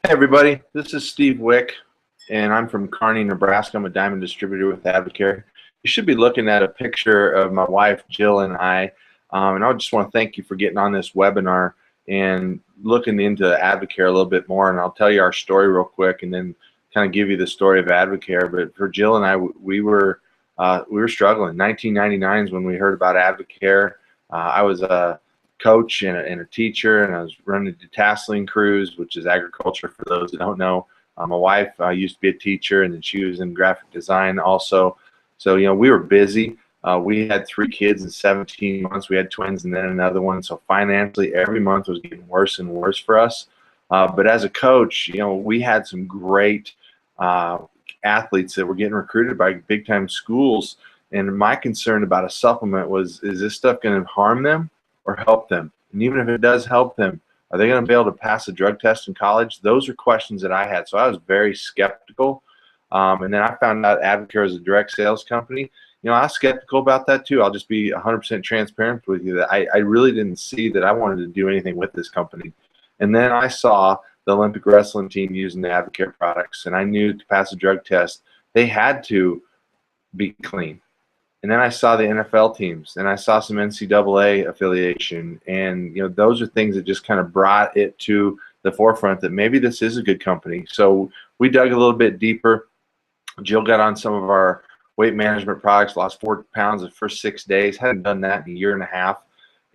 Hey everybody, this is Steve Wick, and I'm from Kearney, Nebraska. I'm a diamond distributor with Advocare. You should be looking at a picture of my wife Jill and I, and I just want to thank you for getting on this webinar and looking into Advocare a little bit more. And I'll tell you our story real quick, and then kind of give you the story of Advocare. But for Jill and I, we were struggling. 1999 is when we heard about Advocare. I was a coach and a teacher, and I was running the detasseling crews, which is agriculture for those that don't know. My wife used to be a teacher, and then she was in graphic design also. So, we were busy. We had 3 kids in 17 months. We had twins and then another one. So financially, every month was getting worse and worse for us. But as a coach, we had some great athletes that were getting recruited by big-time schools. And my concern about a supplement was, is this stuff going to harm them or help them? And even if it does help them, are they going to be able to pass a drug test in college? Those are questions that I had. So I was very skeptical. And then I found out Advocare is a direct sales company. I was skeptical about that too. I'll just be 100% transparent with you that I really didn't see that I wanted to do anything with this company. And then I saw the Olympic wrestling team using the Advocare products, and I knew to pass a drug test, they had to be clean. And then I saw the NFL teams, and I saw some NCAA affiliation, and those are things that just kind of brought it to the forefront that maybe this is a good company. So we dug a little bit deeper. Jill got on some of our weight management products, lost 4 pounds the first 6 days. Hadn't done that in a year and a half,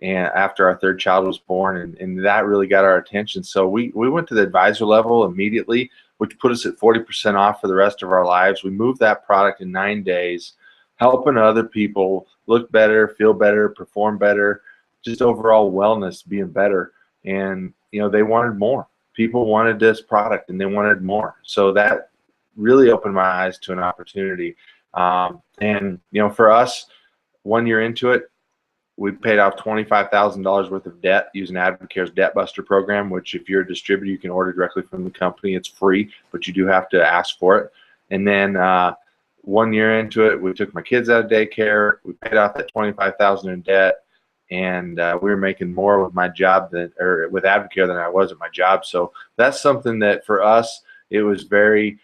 and after our 3rd child was born, and that really got our attention. So we went to the advisor level immediately, which put us at 40% off for the rest of our lives. We moved that product in 9 days, helping other people look better, feel better, perform better, just overall wellness, being better. And they wanted more. People wanted this product, and they wanted more. So that really opened my eyes to an opportunity. And for us, 1 year into it, we paid off $25,000 worth of debt using Advocare's Debt Buster program, which if you're a distributor, you can order directly from the company. It's free, but you do have to ask for it. And then 1 year into it, we took my kids out of daycare. We paid off that $25,000 in debt, and we were making more with my job with Advocare than I was at my job. So that's something that for us, it was very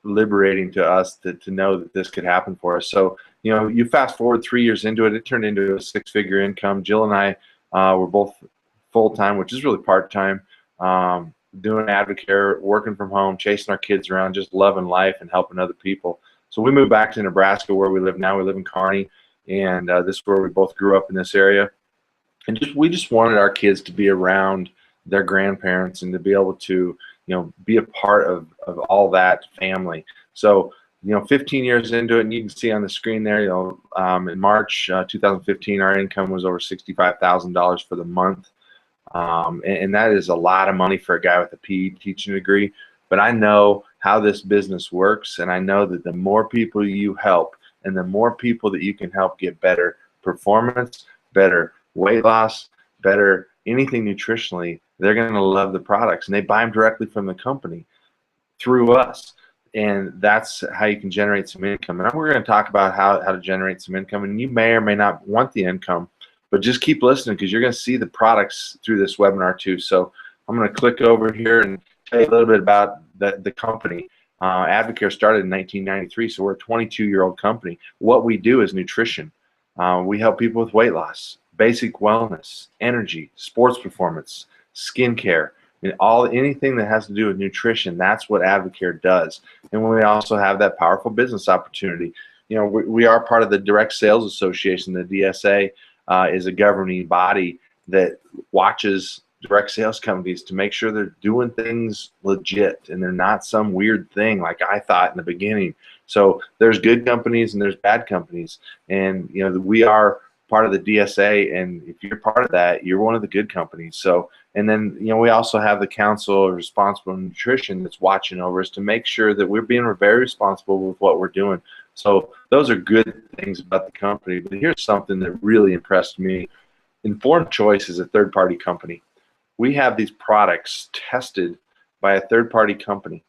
liberating to us to know that this could happen for us. So you fast forward 3 years into it, it turned into a 6-figure income. Jill and I were both full-time, which is really part-time, doing Advocare, working from home, chasing our kids around, just loving life and helping other people. So we moved back to Nebraska, where we live now. We live in Kearney, and this is where we both grew up in this area. And we just wanted our kids to be around their grandparents and to be able to be a part of all that family. So 15 years into it, and you can see on the screen there, in March 2015, our income was over $65,000 for the month. And that is a lot of money for a guy with a PE teaching degree. But I know how this business works, and I know that the more people you help and the more people that you can help get better performance, better weight loss, better anything nutritionally, they're going to love the products, and they buy them directly from the company through us. And that's how you can generate some income. And we're going to talk about how to generate some income, and you may or may not want the income, but just keep listening, because you're going to see the products through this webinar too. So I'm going to click over here and tell you a little bit about the company. Advocare started in 1993, so we're a 22-year-old company. What we do is nutrition. We help people with weight loss, basic wellness, energy, sports performance, skincare, and anything that has to do with nutrition. That's what Advocare does. And we also have that powerful business opportunity. We are part of the Direct Sales Association. The DSA is a governing body that watches direct sales companies to make sure they're doing things legit and they're not some weird thing like I thought in the beginning. So there's good companies and there's bad companies, and we are part of the DSA, and if you're part of that, you're one of the good companies. So, and then we also have the Council of Responsible Nutrition that's watching over us to make sure that we're being very responsible with what we're doing. So those are good things about the company. But here's something that really impressed me. Informed Choice is a third-party company. We have these products tested by a third-party company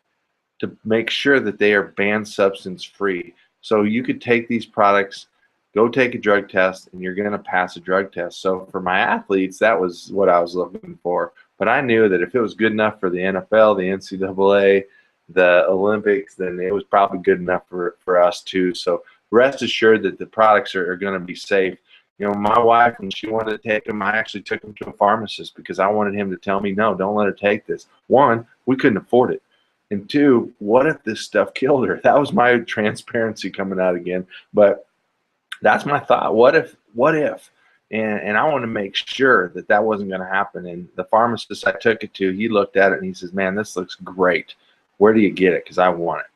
to make sure that they are banned substance free. So you could take these products, go take a drug test, and you're going to pass a drug test. So for my athletes, that was what I was looking for. But I knew that if it was good enough for the NFL, the NCAA, the Olympics, then it was probably good enough for us too. So rest assured that the products are going to be safe. You know, my wife, when she wanted to take them, I actually took them to a pharmacist because I wanted him to tell me, no, don't let her take this. One, we couldn't afford it. And two, what if this stuff killed her? That was my transparency coming out again. But that's my thought. What if? What if? And I want to make sure that that wasn't going to happen. And the pharmacist I took it to, he looked at it and he says, man, this looks great. Where do you get it? Because I want it.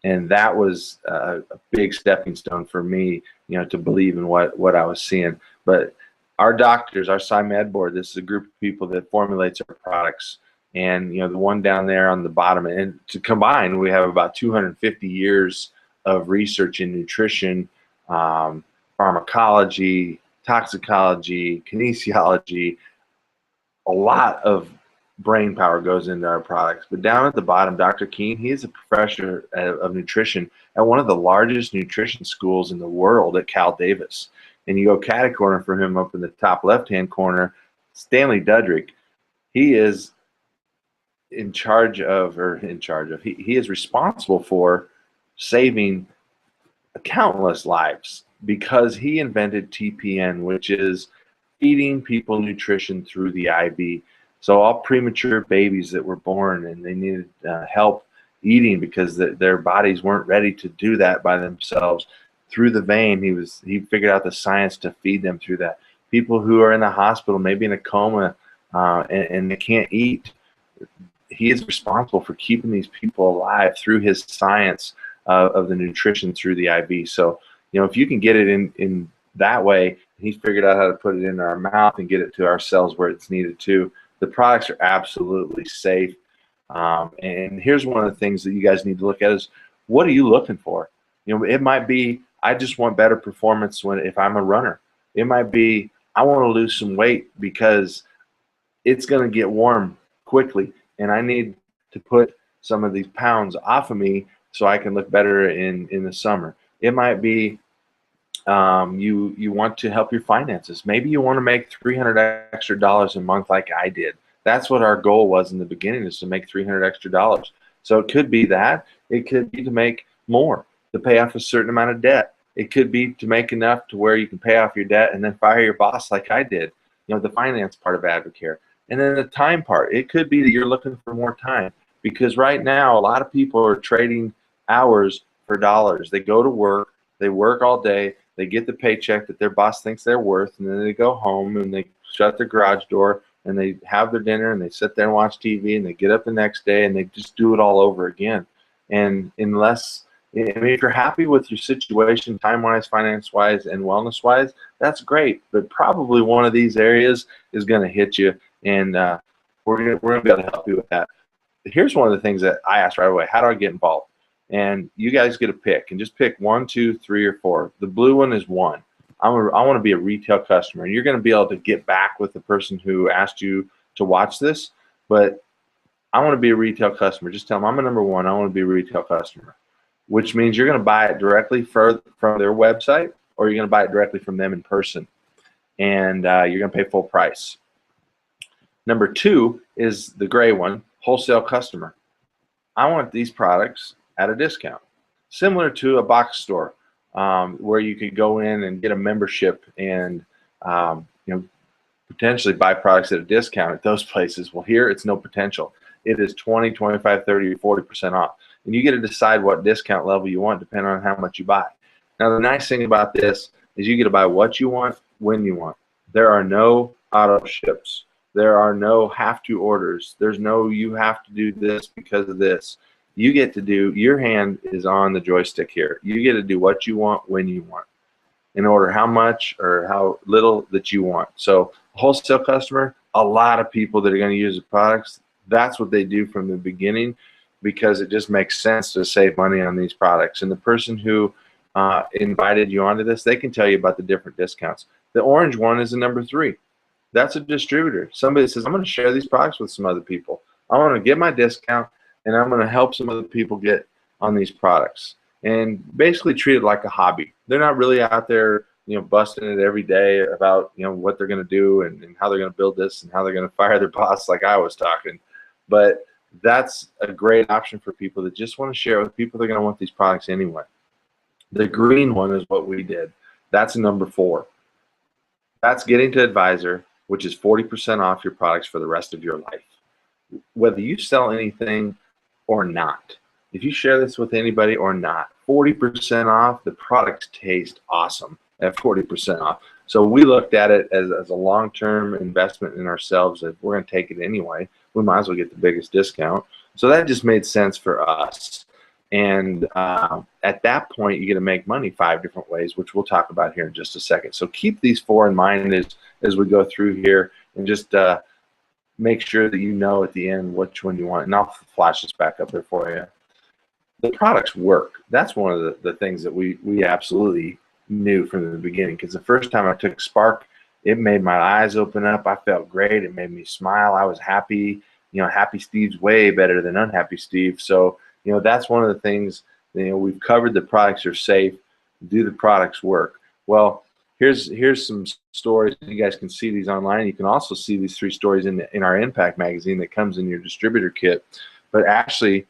And that was a big stepping stone for me, you know, to believe in what I was seeing. But our doctors, our PsyMed board, this is a group of people that formulates our products. And, you know, the one down there on the bottom, and to combine, we have about 250 years of research in nutrition, pharmacology, toxicology, kinesiology. A lot of brain power goes into our products. But down at the bottom, Dr. Keen, he is a professor of nutrition at one of the largest nutrition schools in the world at Cal Davis. And you go catty corner for him up in the top left-hand corner, Stanley Dudrick. He is he is responsible for saving countless lives because he invented TPN, which is feeding people nutrition through the IV. So all premature babies that were born and they needed help eating because their bodies weren't ready to do that by themselves, through the vein, he figured out the science to feed them through that. People who are in the hospital, maybe in a coma, and they can't eat, he is responsible for keeping these people alive through his science of the nutrition through the IV. So, you know, if you can get it in that way, he's figured out how to put it in our mouth and get it to our cells where it's needed to. The products are absolutely safe. And here's one of the things that you guys need to look at is, what are you looking for? You know, it might be, I just want better performance if I'm a runner. It might be, I want to lose some weight because it's going to get warm quickly and I need to put some of these pounds off of me so I can look better in the summer. It might be you want to help your finances. Maybe you want to make $300 extra a month like I did. That's what our goal was in the beginning, is to make $300 extra. So it could be that. It could be to make more, to pay off a certain amount of debt. It could be to make enough to where you can pay off your debt and then fire your boss like I did. You know, the finance part of Advocare. And then the time part. It could be that you're looking for more time, because right now a lot of people are trading hours for dollars. They go to work, they work all day, they get the paycheck that their boss thinks they're worth, and then they go home and they shut their garage door and they have their dinner and they sit there and watch TV and they get up the next day and they just do it all over again. And unless, I mean, if you're happy with your situation, time-wise, finance-wise, and wellness-wise, that's great. But probably one of these areas is going to hit you, and we're gonna be able to help you with that. But here's one of the things that I asked right away: how do I get involved? And you guys get a pick, and just pick 1, 2, 3, or 4. The blue one is 1. I want to be a retail customer, and you're going to be able to get back with the person who asked you to watch this. But I want to be a retail customer. Just tell them I'm a number 1. I want to be a retail customer, which means you're going to buy it directly from their website, or you're going to buy it directly from them in person, and you're going to pay full price. Number 2 is the gray one, wholesale customer. I want these products at a discount, similar to a box store, where you could go in and get a membership and you know, potentially buy products at a discount at those places. Well, here it's no potential. It is 20, 25, 30, 40% off. And you get to decide what discount level you want depending on how much you buy. Now, the nice thing about this is you get to buy what you want, when you want. There are no auto ships. There are no have-to orders. There's no you have to do this because of this. You get to do, your hand is on the joystick here. You get to do what you want, when you want, in order how much or how little that you want. So wholesale customer, a lot of people that are going to use the products, that's what they do from the beginning, because it just makes sense to save money on these products. And the person who invited you onto this, they can tell you about the different discounts. The orange one is the number 3. That's a distributor. Somebody says, I'm going to share these products with some other people. I want to get my discount, and I'm going to help some other people get on these products. And basically treat it like a hobby. They're not really out there, busting it every day about, what they're going to do and how they're going to build this and how they're going to fire their boss like I was talking. But that's a great option for people that just want to share with people. They're going to want these products anyway. The green one is what we did. That's number 4. That's Getting to Advisor, which is 40% off your products for the rest of your life. Whether you sell anything or not, if you share this with anybody or not, 40% off, the products taste awesome at 40% off. So we looked at it as a long-term investment in ourselves. If we're going to take it anyway, we might as well get the biggest discount. So that just made sense for us. And at that point, you get to make money 5 different ways, which we'll talk about here in just a second. So keep these 4 in mind as we go through here, and just make sure that you know at the end which one you want. And I'll flash this back up there for you. The products work. That's one of the things that we absolutely knew from the beginning, because the first time I took Spark, it made my eyes open up. I felt great. It made me smile. I was happy. Happy Steve's way better than unhappy Steve. So that's one of the things. We've covered the products are safe. Do the products work? Well, here's some stories. You guys can see these online. You can also see these 3 stories in our Impact magazine that comes in your distributor kit. But Ashley,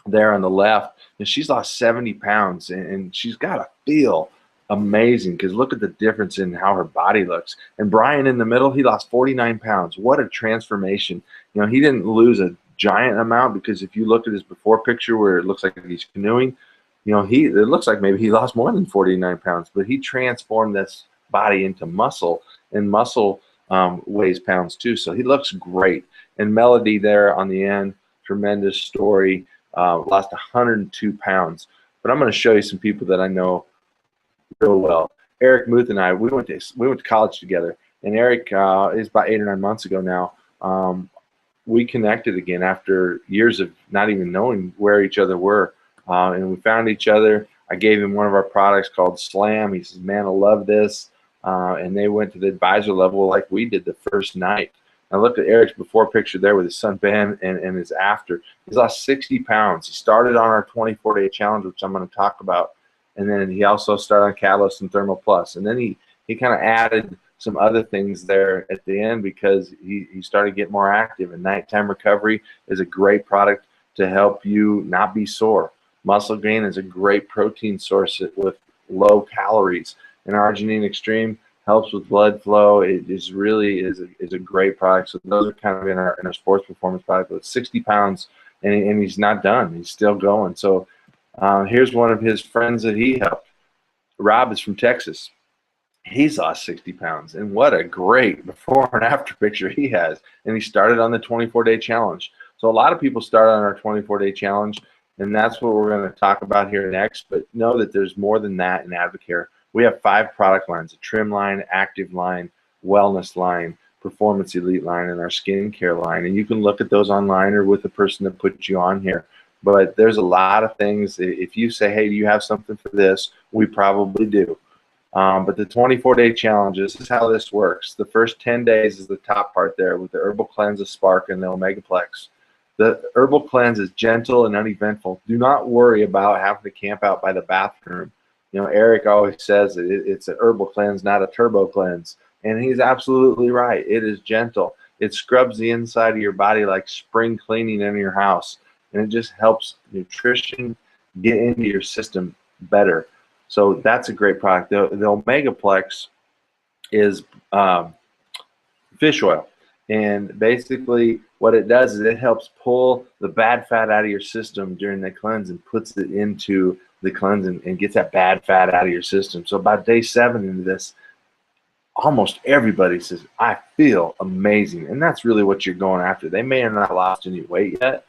there on the left, and she's lost 70 pounds, and she's got to feel amazing, because look at the difference in how her body looks. And Brian in the middle, he lost 49 pounds. What a transformation. He didn't lose a giant amount, because if you look at his before picture where it looks like he's canoeing, it looks like maybe he lost more than 49 pounds, but he transformed this body into muscle, and muscle weighs pounds too. So he looks great. And Melody there on the end, tremendous story, lost 102 pounds. But I'm going to show you some people that I know real well. Eric Muth and I, we went to college together, and Eric is about 8 or 9 months ago now. We connected again after years of not even knowing where each other were, and we found each other. I gave him one of our products called Slam. He says, "Man, I love this," and they went to the advisor level like we did the first night. Now look at Eric's before picture there with his son Ben, and his after. He's lost 60 pounds. He started on our 24-day challenge, which I'm going to talk about, and then he also started on Catalyst and Thermo Plus, and then he kind of added some other things there at the end, because he started getting more active. And Nighttime Recovery is a great product to help you not be sore. Muscle Gain is a great protein source with low calories. And Arginine Extreme helps with blood flow. It is really is a great product. So those are kind of in our sports performance product. But 60 pounds, and he's not done. He's still going. So here's one of his friends that he helped. Rob is from Texas. He's lost 60 pounds, and what a great before and after picture he has. And he started on the 24-day challenge. So a lot of people start on our 24-day challenge, and that's what we're going to talk about here next. But know that there's more than that in Advocare. We have 5 product lines: a trim line, active line, wellness line, performance elite line, and our skincare line. And you can look at those online or with the person that put you on here. But there's a lot of things. If you say, hey, do you have something for this? We probably do. But the 24-day challenge, this is how this works. The first 10 days is the top part there with the Herbal Cleanse, the Spark, and the Omegaplex. The Herbal Cleanse is gentle and uneventful. Do not worry about having to camp out by the bathroom. Eric always says that it's an Herbal Cleanse, not a Turbo Cleanse. And he's absolutely right. It is gentle. It scrubs the inside of your body like spring cleaning in your house. And it just helps nutrition get into your system better. So that's a great product. The Omegaplex is fish oil. And basically what it does is it helps pull the bad fat out of your system during the cleanse and puts it into the cleanse and gets that bad fat out of your system. So about day 7 into this, almost everybody says, I feel amazing. And that's really what you're going after. They may have not lost any weight yet,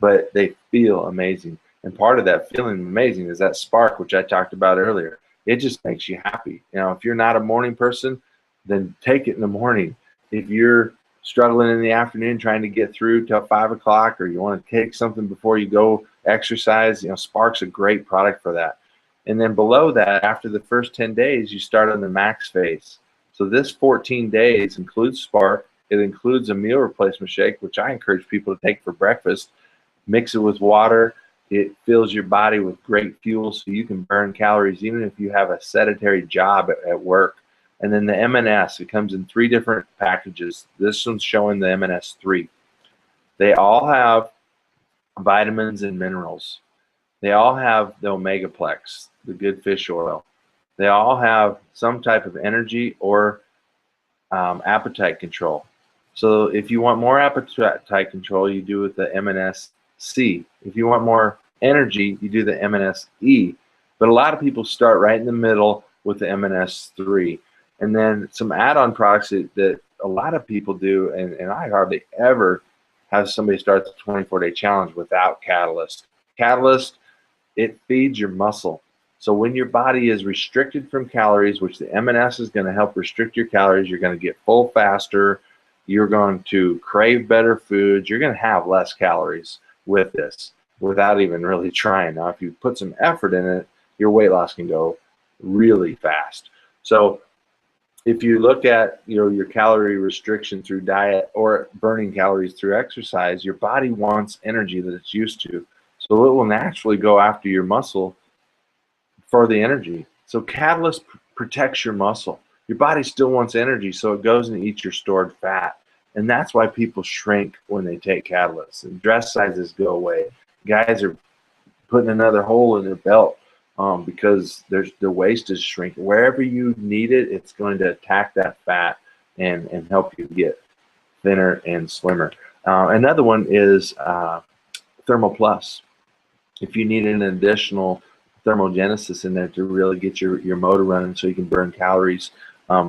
but they feel amazing. And part of that feeling amazing is that spark, which I talked about earlier. It just makes you happy. If you're not a morning person, then take it in the morning. If you're struggling in the afternoon trying to get through till 5 o'clock, or you want to take something before you go exercise, Spark's a great product for that. And then below that, after the first 10 days, you start on the max phase. So this 14 days includes Spark. It includes a meal replacement shake, which I encourage people to take for breakfast. Mix it with water. It fills your body with great fuel so you can burn calories even if you have a sedentary job at work. And then the M&S, it comes in 3 different packages. This one's showing the M&S 3. They all have vitamins and minerals. They all have the Omegaplex, the good fish oil. They all have some type of energy or appetite control. So if you want more appetite control, you do with the M&S-C. If you want more energy, you do the M&S-E. But a lot of people start right in the middle with the M&S-3. And then some add-on products that a lot of people do, and I hardly ever have somebody start the 24-day challenge without Catalyst. Catalyst, it feeds your muscle. So when your body is restricted from calories, which the M&S is going to help restrict your calories, you're going to get full faster. You're going to crave better foods. You're going to have less calories with this without even really trying. Now, if you put some effort in it, your weight loss can go really fast. So if you look at your calorie restriction through diet or burning calories through exercise, your body wants energy that it's used to. So it will naturally go after your muscle for the energy. So Catalyst protects your muscle. Your body still wants energy, so it goes and eats your stored fat. And that's why people shrink when they take Catalyst. And dress sizes go away. Guys are putting another hole in their belt because their waist is shrinking. Wherever you need it, it's going to attack that fat and help you get thinner and slimmer. Another one is Thermo Plus. If you need an additional thermogenesis in there to really get your motor running so you can burn calories,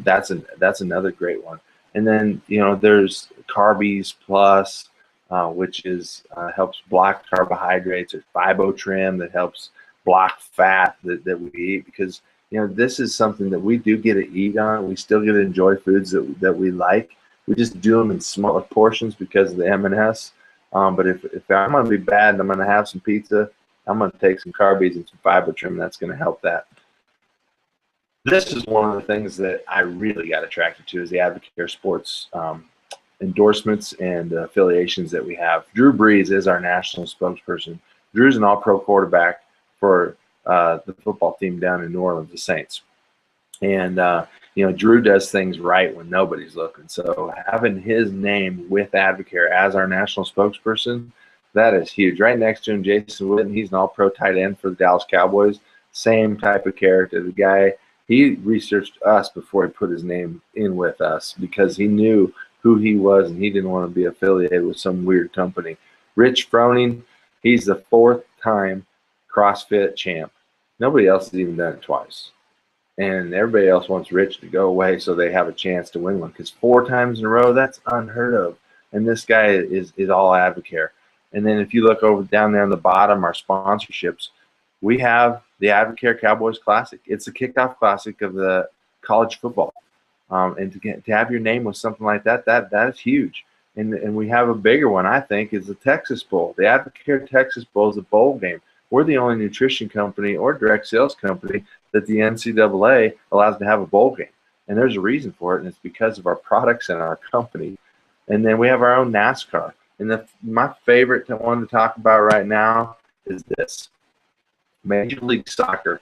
that's another great one. And then there's Carbies Plus, which is helps block carbohydrates, or Fibotrim that helps block fat that we eat, because this is something that we do get to eat on. We still get to enjoy foods that we like. We just do them in smaller portions because of the M&S. But if I'm going to be bad and I'm going to have some pizza, I'm going to take some Carbies and some Fibotrim. That's going to help that. This is one of the things that I really got attracted to, is the Advocare Sports endorsements and affiliations that we have. Drew Brees is our national spokesperson. Drew's an all-pro quarterback for the football team down in New Orleans, the Saints. And Drew does things right when nobody's looking. So having his name with Advocare as our national spokesperson, that is huge. Right next to him, Jason Witten, he's an all-pro tight end for the Dallas Cowboys. Same type of character. The guy, he researched us before he put his name in with us because he knew who he was and he didn't want to be affiliated with some weird company. Rich Froning, he's the 4th time CrossFit champ. Nobody else has even done it twice. And everybody else wants Rich to go away so they have a chance to win one, because 4 times in a row, that's unheard of. And this guy is all Advocare. And then if you look over down there on the bottom, our sponsorships, we have the Advocare Cowboys Classic. It's the kickoff classic of the college football. And to have your name with something like that is huge. And we have a bigger one, I think, is the Texas Bowl. The Advocare Texas Bowl is a bowl game. We're the only nutrition company or direct sales company that the NCAA allows to have a bowl game. And there's a reason for it, and it's because of our products and our company. And then we have our own NASCAR. And my favorite one to talk about right now is this. Major League Soccer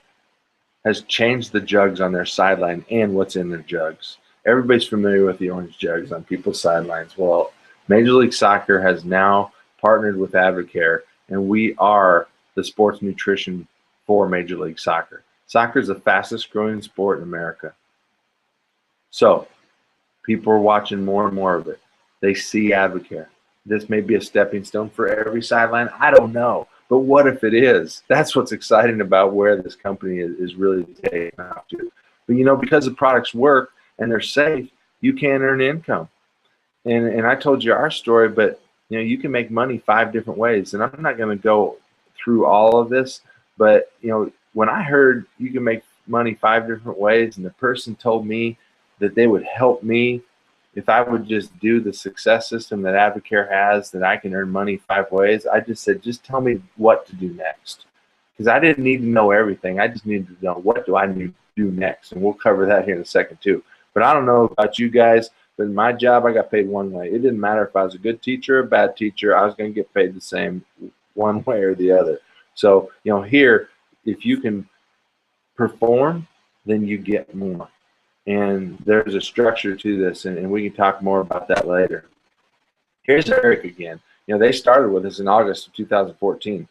has changed the jugs on their sideline and what's in their jugs. Everybody's familiar with the orange jugs on people's sidelines. Well, Major League Soccer has now partnered with Advocare, and we are the sports nutrition for Major League Soccer. Soccer is the fastest growing sport in America. So people are watching more and more of it. They see Advocare. This may be a stepping stone for every sideline. I don't know. But what if it is? That's what's exciting about where this company is really taking off to. But because the products work and they're safe, you can earn income. And I told you our story, but you can make money 5 different ways. And I'm not going to go through all of this, but when I heard you can make money 5 different ways, and the person told me that they would help me if I would just do the success system that Advocare has, that I can earn money 5 ways, I just said, just tell me what to do next. Because I didn't need to know everything. I just needed to know, what do I need to do next? And we'll cover that here in a second too. But I don't know about you guys, but in my job, I got paid one way. It didn't matter if I was a good teacher or a bad teacher. I was going to get paid the same one way or the other. So, here, if you can perform, then you get more. And there's a structure to this, and we can talk more about that later. Here's Eric again. They started with us in August of 2014,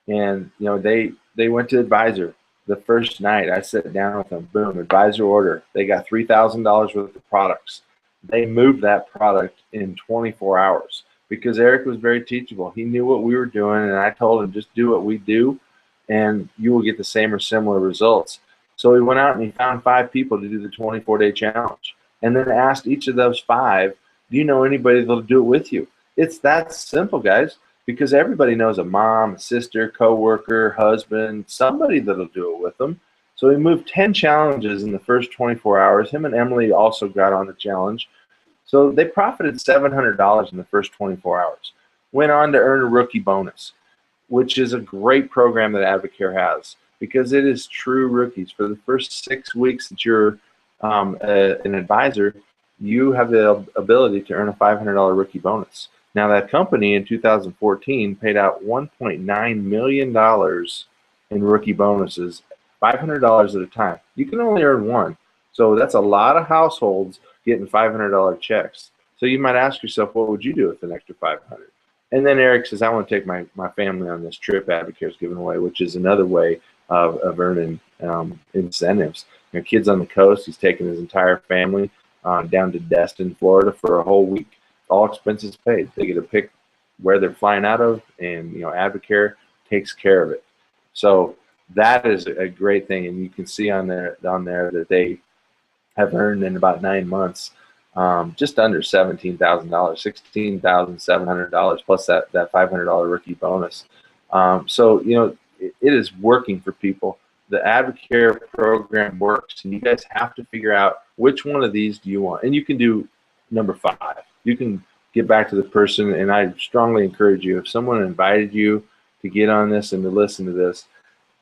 and they went to Advisor. The first night I sat down with them, boom, Advisor order. They got $3,000 worth of products. They moved that product in 24 hours because Eric was very teachable. He knew what we were doing, and I told him, just do what we do, and you will get the same or similar results. So he went out and he found 5 people to do the 24-day challenge, and then asked each of those 5, do you know anybody that'll do it with you? It's that simple, guys, because everybody knows a mom, a sister, coworker, husband, somebody that'll do it with them. So he moved 10 challenges in the first 24 hours. Him and Emily also got on the challenge. So they profited $700 in the first 24 hours. Went on to earn a rookie bonus, which is a great program that Advocare has because it is true rookies. For the first 6 weeks that you're an advisor, you have the ability to earn a $500 rookie bonus. Now, that company in 2014 paid out $1.9 million in rookie bonuses, $500 at a time. You can only earn one. So that's a lot of households getting $500 checks. So you might ask yourself, what would you do with an extra $500? And then Eric says, I want to take my family on this trip Advocare's giving away, which is another way of earning incentives. Kids on the coast, he's taking his entire family down to Destin, Florida for a whole week. All expenses paid. They get to pick where they're flying out of, and Advocare takes care of it. So that is a great thing, and you can see on there that they have earned in about 9 months just under $17,000, $16,700 plus that $500 rookie bonus. So it is working for people. The Advocare program works, and you guys have to figure out which one of these do you want. And you can do number 5. You can get back to the person, and I strongly encourage you, if someone invited you to get on this and to listen to this,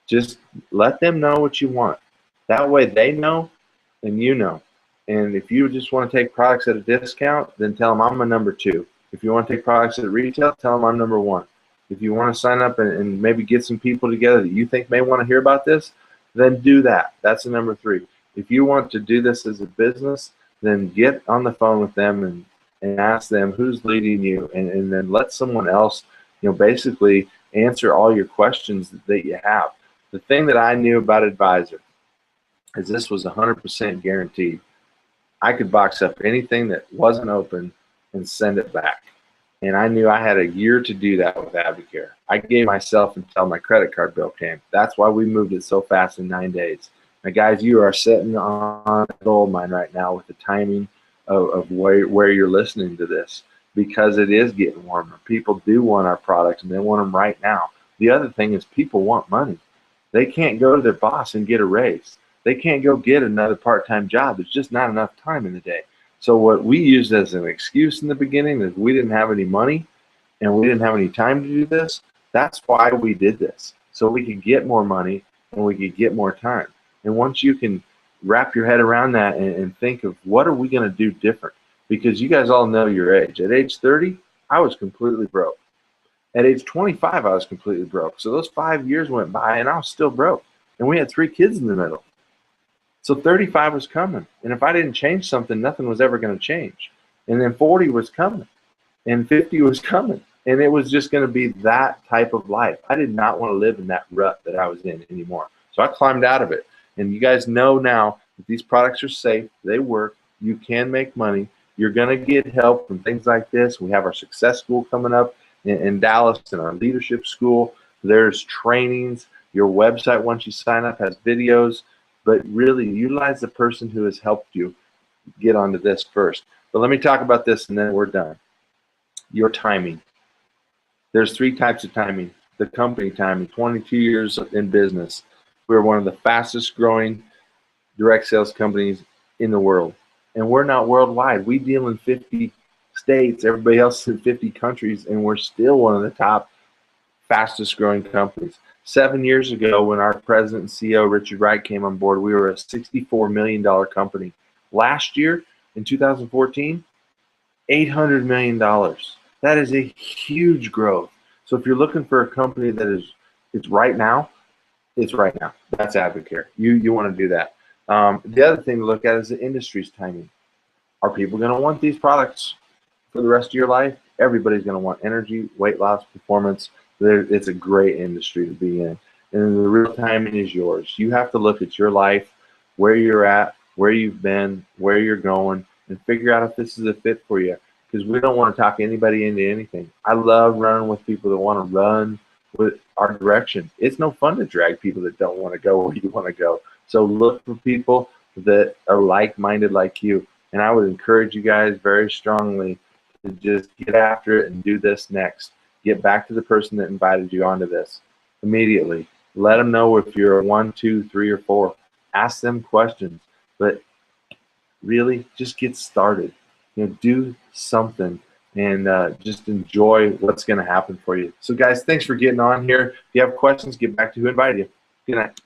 just let them know what you want. That way they know and you know. And if you just want to take products at a discount, then tell them I'm a number 2. If you want to take products at retail, tell them I'm number 1. If you want to sign up and maybe get some people together that you think may want to hear about this, then do that. That's a number 3. If you want to do this as a business, then get on the phone with them and ask them who's leading you, and then let someone else, basically answer all your questions that you have. The thing that I knew about Advisor is this was 100% guaranteed. I could box up anything that wasn't open and send it back. And I knew I had a year to do that with Advocare. I gave myself until my credit card bill came. That's why we moved it so fast in 9 days. Now, guys, you are sitting on a gold mine right now with the timing of where you're listening to this, because it is getting warmer. People do want our products, and they want them right now. The other thing is people want money. They can't go to their boss and get a raise. They can't go get another part-time job. There's just not enough time in the day. So what we used as an excuse in the beginning is we didn't have any money and we didn't have any time to do this. That's why we did this, so we could get more money and we could get more time. And once you can wrap your head around that and think of what are we going to do different, because you guys all know your age. At age 30, I was completely broke. At age 25, I was completely broke. So those 5 years went by and I was still broke. And we had 3 kids in the middle. So 35 was coming. And if I didn't change something, nothing was ever going to change. And then 40 was coming. And 50 was coming. And it was just going to be that type of life. I did not want to live in that rut that I was in anymore. So I climbed out of it. And you guys know now that these products are safe. They work. You can make money. You're going to get help from things like this. We have our Success School coming up in Dallas, and our Leadership School. There's trainings. Your website, once you sign up, has videos. But really utilize the person who has helped you get onto this first. But let me talk about this and then we're done. Your timing. There's 3 types of timing. The company timing, 22 years in business. We're one of the fastest growing direct sales companies in the world. And we're not worldwide. We deal in 50 states. Everybody else is in 50 countries, and we're still one of the top fastest growing companies. 7 years ago, when our president and CEO, Richard Wright, came on board, we were a $64 million company. Last year, in 2014, $800 million. That is a huge growth. So if you're looking for a company that is it's right now, it's right now. That's Advocare. You want to do that. The other thing to look at is the industry's timing. Are people going to want these products for the rest of your life? Everybody's going to want energy, weight loss, performance. It's a great industry to be in. And the real timing is yours. You have to look at your life, where you're at, where you've been, where you're going, and figure out if this is a fit for you. Because we don't want to talk anybody into anything. I love running with people that want to run with our direction. It's no fun to drag people that don't want to go where you want to go. So look for people that are like-minded like you. And I would encourage you guys very strongly to just get after it and do this next. Get back to the person that invited you onto this immediately. Let them know if you're a 1, 2, 3, or 4. Ask them questions, but really just get started. Do something and just enjoy what's going to happen for you. So guys, thanks for getting on here. If you have questions, get back to who invited you. Good night.